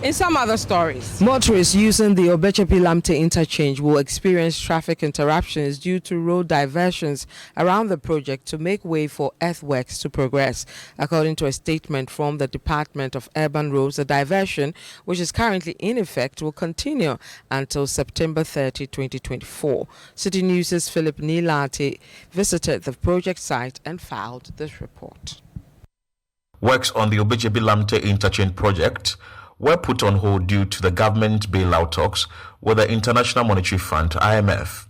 In some other stories, motorists using the Obetsebi Lamptey Interchange will experience traffic interruptions due to road diversions around the project to make way for earthworks to progress. According to a statement from the Department of Urban Roads, the diversion, which is currently in effect, will continue until September 30, 2024. Citi News' Philip Nilate visited the project site and filed this report. Works on the Obetsebi Lamptey Interchange project were put on hold due to the government bailout talks with the International Monetary Fund (IMF).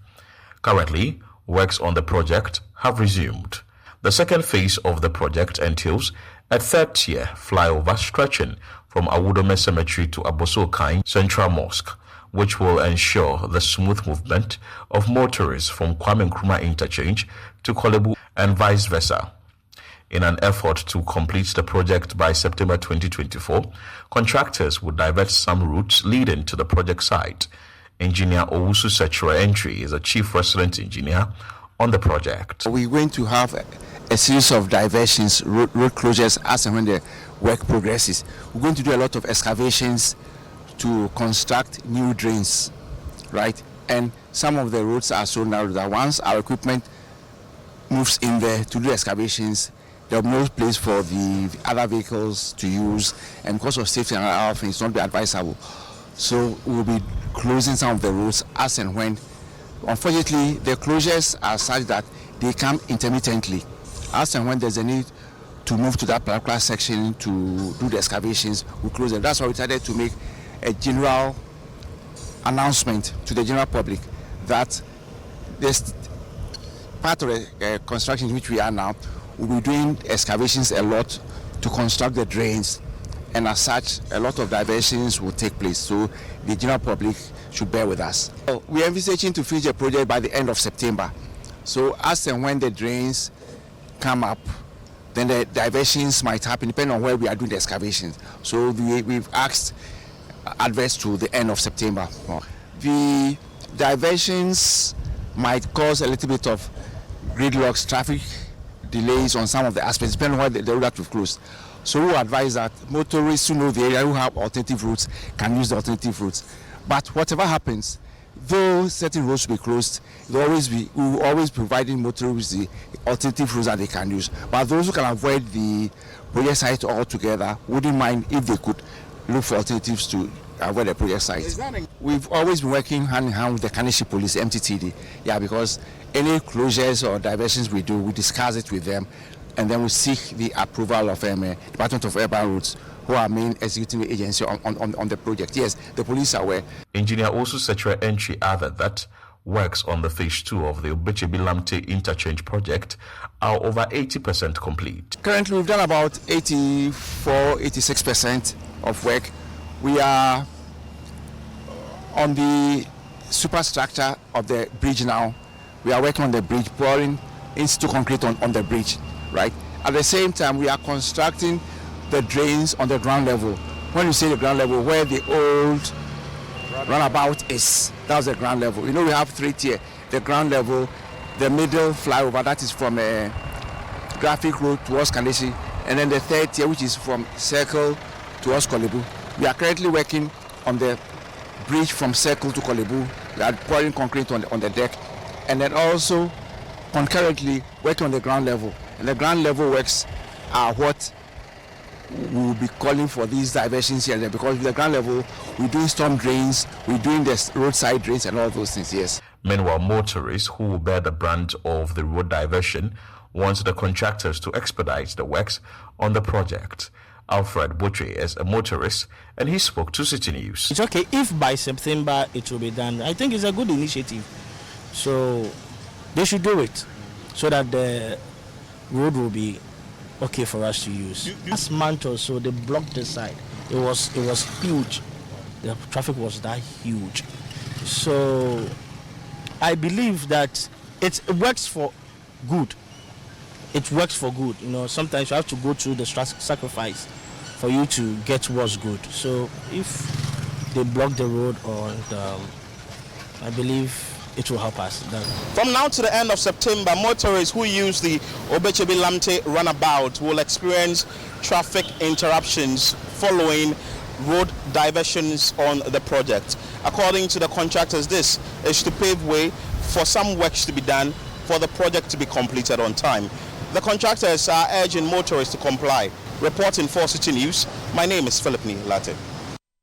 Currently, works on the project have resumed. The second phase of the project entails a third-tier flyover stretching from Awudome Cemetery to Abosokai Central Mosque, which will ensure the smooth movement of motorists from Kwame Nkrumah Interchange to Kolebu and vice versa. In an effort to complete the project by September 2024, contractors would divert some routes leading to the project site. Engineer Obetsebi Lamptey is a chief resident engineer on the project. We're going to have a series of diversions, road closures as and when the work progresses. We're going to do a lot of excavations to construct new drains, right? And some of the roads are so narrow that once our equipment moves in there to do excavations, there will be no place for the other vehicles to use, and because of safety and other things, it's not be advisable. So we'll be closing some of the roads as and when. Unfortunately, the closures are such that they come intermittently. As and when there's a need to move to that particular section to do the excavations, we close them. That's why we decided to make a general announcement to the general public that this part of the construction in which we are now, we'll be doing excavations a lot to construct the drains, and as such, a lot of diversions will take place. So the general public should bear with us. We are envisaging to finish the project by the end of September. So as and when the drains come up, then the diversions might happen depending on where we are doing the excavations. So we've asked adverse to the end of September. The diversions might cause a little bit of gridlocks, traffic delays on some of the aspects, depending on where the road that we've closed. So we advise that motorists who know the area, who have alternative routes, can use the alternative routes. But whatever happens, though certain roads will be closed, we will always be providing motorists the alternative routes that they can use. But those who can avoid the project site altogether wouldn't mind if they could look for alternatives to avoid the project site. We've always been working hand in hand with the Kaneshie Police, MTTD, because any closures or diversions we do, we discuss it with them, and then we seek the approval of Department of Urban Roads, who are main executive agency on the project. Yes, the police are aware. Engineer Obetsebi Lamptey added that works on the phase 2 of the Obetsebi Lamptey Interchange project are over 80% complete. Currently, we've done about 86% of work. We are on the superstructure of the bridge now. We are working on the bridge, pouring in-situ concrete on the bridge, right? At the same time, we are constructing the drains on the ground level. When you say the ground level, where the old runabout is, that's the ground level. We have 3 tiers. The ground level, the middle flyover, that is from a graphic road towards Kaneshie, and then the 3rd tier, which is from Circle towards Kolebu. We are currently working on the bridge from Circle to Kolebu. We are pouring concrete on the deck, and then also concurrently working on the ground level. And the ground level works are what we will be calling for these diversions here, because with the ground level, we're doing storm drains, we're doing the roadside drains and all those things, yes. Meanwhile, motorists who will bear the brunt of the road diversion want the contractors to expedite the works on the project. Alfred Botwe is a motorist, and he spoke to Citi News. It's okay if by September it will be done. I think it's a good initiative. So they should do it so that the road will be okay for us to use. Last month or so, they blocked the side. It was huge. The traffic was that huge. So I believe that it works for good. It works for good. Sometimes you have to go through the sacrifice for you to get what's good. So if they block the road, I believe it will help us. From now to the end of September, motorists who use the Obetsebi Lamptey runabout will experience traffic interruptions following road diversions on the project. According to the contractors, this is to pave way for some works to be done for the project to be completed on time. The contractors are urging motorists to comply. Reporting for Citi News, my name is Philip Latte.